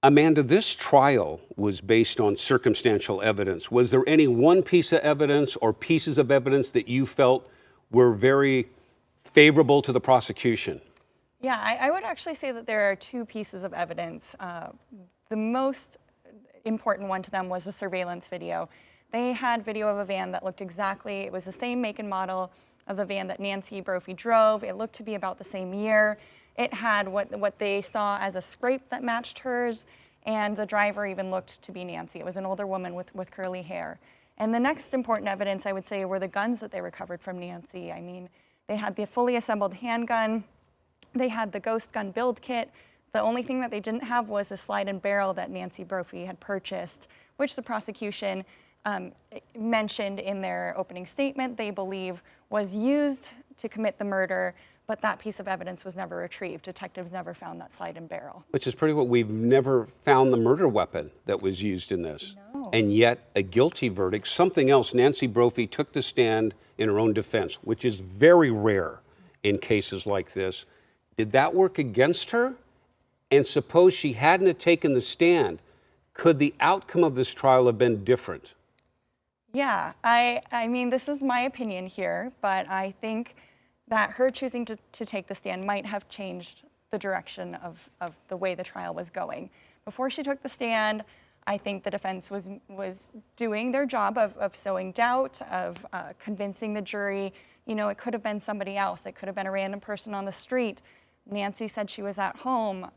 Amanda, this trial was based on circumstantial evidence. Was there any one piece of evidence or pieces of evidence that you felt were very favorable to the prosecution? Yeah, I would actually say that there are two pieces of evidence. The most important one to them was the surveillance video. They had video of a van that looked exactly, it was the same make and model of the van that Nancy Brophy drove. It looked to be about the same year. It had what they saw as a scrape that matched hers, and the driver even looked to be Nancy. It was an older woman with curly hair. And the next important evidence, I would say, were the guns that they recovered from Nancy. I mean, they had the fully assembled handgun, they had the ghost gun build kit. The only thing that they didn't have was a slide and barrel that Nancy Brophy had purchased, which the prosecution mentioned in their opening statement they believe was used to commit the murder, but that piece of evidence was never retrieved. Detectives never found that slide and barrel. Which is pretty what we've never found the murder weapon that was used in this. No. And yet a guilty verdict. Something else, Nancy Brophy took the stand in her own defense, which is very rare in cases like this. Did that work against her? And suppose she hadn't have taken the stand, could the outcome of this trial have been different? Yeah, I mean, this is my opinion here, but I think that her choosing to take the stand might have changed the direction of the way the trial was going. Before she took the stand, I think the defense was doing their job of sowing doubt, of convincing the jury, you know, it could have been somebody else. It could have been a random person on the street. Nancy said she was at home.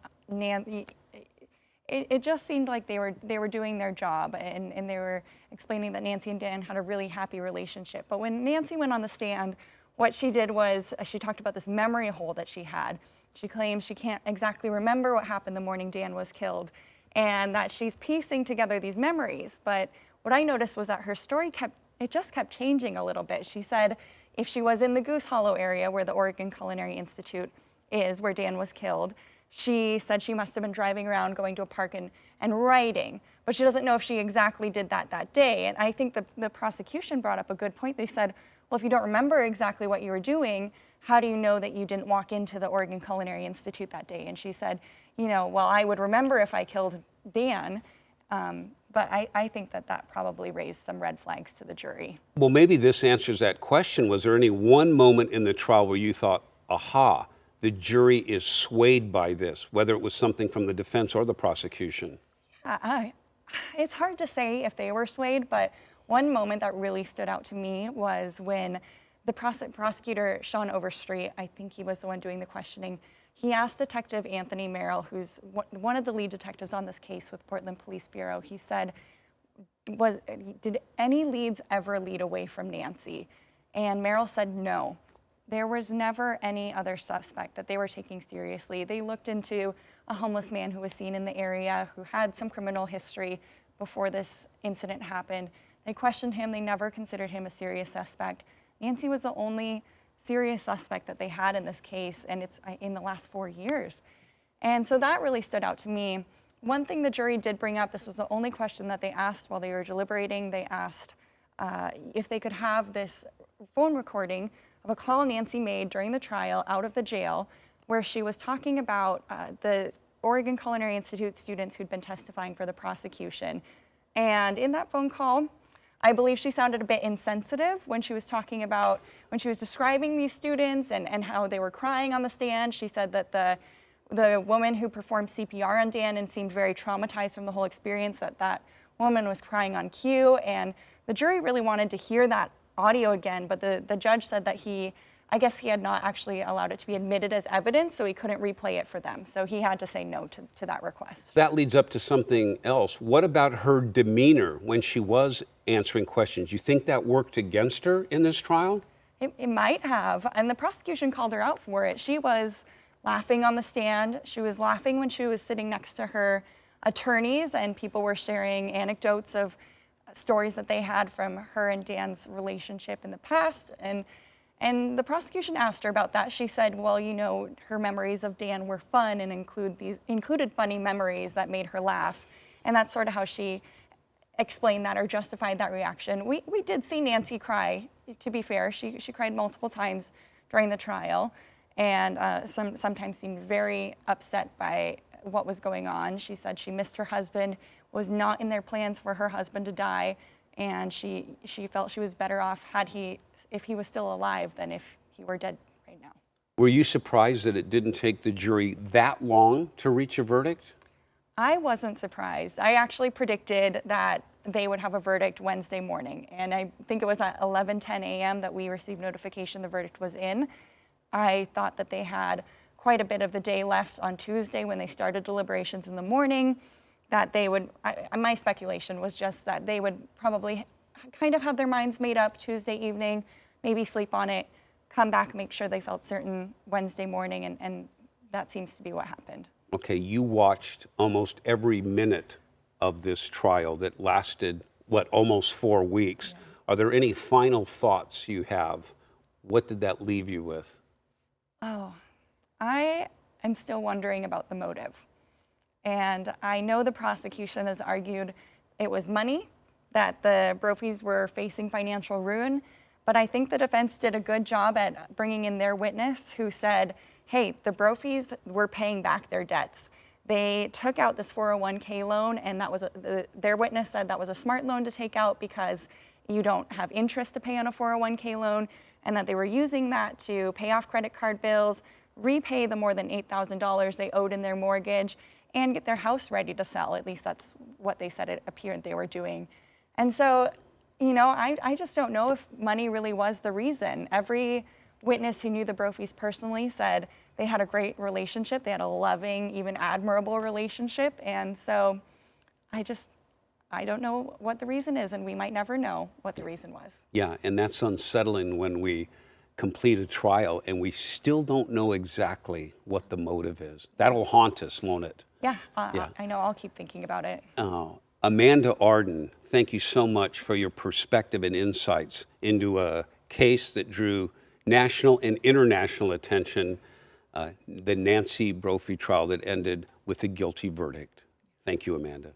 It just seemed like they were doing their job, and they were explaining that Nancy and Dan had a really happy relationship. But when Nancy went on the stand, what she did was she talked about this memory hole that she had. She claims she can't exactly remember what happened the morning Dan was killed, and that she's piecing together these memories. But what I noticed was that her story just kept changing a little bit. She said if she was in the Goose Hollow area where the Oregon Culinary Institute is, where Dan was killed, she said she must have been driving around, going to a park and writing, but she doesn't know if she exactly did that day. And I think the prosecution brought up a good point. They said, well, if you don't remember exactly what you were doing, how do you know that you didn't walk into the Oregon Culinary Institute that day? And she said, you know, well, I would remember if I killed Dan, but I think that probably raised some red flags to the jury. Well, maybe this answers that question. Was there any one moment in the trial where you thought, aha, the jury is swayed by this, whether it was something from the defense or the prosecution? It's hard to say if they were swayed, but one moment that really stood out to me was when the prosecutor, Sean Overstreet, I think he was the one doing the questioning, he asked Detective Anthony Merrill, who's one of the lead detectives on this case with Portland Police Bureau, he said, did any leads ever lead away from Nancy? And Merrill said no. There was never any other suspect that they were taking seriously. They looked into a homeless man who was seen in the area who had some criminal history before this incident happened. They questioned him. They never considered him a serious suspect. Nancy was the only serious suspect that they had in this case, and it's in the last 4 years. And so that really stood out to me. One thing the jury did bring up, this was the only question that they asked while they were deliberating. They asked if they could have this phone recording of a call Nancy made during the trial out of the jail where she was talking about the Oregon Culinary Institute students who'd been testifying for the prosecution. And in that phone call, I believe she sounded a bit insensitive when she was talking about, when she was describing these students and how they were crying on the stand. She said that the woman who performed CPR on Dan and seemed very traumatized from the whole experience, that woman was crying on cue, and the jury really wanted to hear that audio again, but the judge said that I guess he had not actually allowed it to be admitted as evidence, so he couldn't replay it for them. So he had to say no to that request. That leads up to something else. What about her demeanor when she was answering questions? You think that worked against her in this trial? It might have, and the prosecution called her out for it. She was laughing on the stand. She was laughing when she was sitting next to her attorneys, and people were sharing anecdotes of stories that they had from her and Dan's relationship in the past. And the prosecution asked her about that. She said, well, you know, her memories of Dan were fun and included funny memories that made her laugh. And that's sort of how she explained that or justified that reaction. We did see Nancy cry, to be fair. She cried multiple times during the trial, and sometimes seemed very upset by what was going on. She said she missed her husband, was not in their plans for her husband to die, and she felt she was better off if he was still alive than if he were dead right now. Were you surprised that it didn't take the jury that long to reach a verdict? I wasn't surprised. I actually predicted that they would have a verdict Wednesday morning, and I think it was at 11:10 a.m. that we received notification the verdict was in. I thought that they had quite a bit of the day left on Tuesday when they started deliberations in the morning, that they would, my speculation was just that they would probably kind of have their minds made up Tuesday evening, maybe sleep on it, come back, make sure they felt certain Wednesday morning, and that seems to be what happened. Okay, you watched almost every minute of this trial that lasted, what, almost 4 weeks. Yeah. Are there any final thoughts you have? What did that leave you with? Oh, I am still wondering about the motive. And I know the prosecution has argued it was money, that the Brophies were facing financial ruin, but I think the defense did a good job at bringing in their witness who said, hey, the Brophies were paying back their debts. They took out this 401k loan, and that was their witness said that was a smart loan to take out because you don't have interest to pay on a 401k loan, and that they were using that to pay off credit card bills, repay the more than $8,000 they owed in their mortgage, and get their house ready to sell. At least that's what they said it appeared they were doing. And so, you know, I just don't know if money really was the reason. Every witness who knew the Brophies personally said they had a great relationship. They had a loving, even admirable relationship. And so I don't know what the reason is, and we might never know what the reason was. Yeah, and that's unsettling when we complete a trial and we still don't know exactly what the motive is. That'll haunt us, won't it? Yeah, Yeah. I know. I'll keep thinking about it. Amanda Arden, thank you so much for your perspective and insights into a case that drew national and international attention, the Nancy Brophy trial that ended with a guilty verdict. Thank you, Amanda.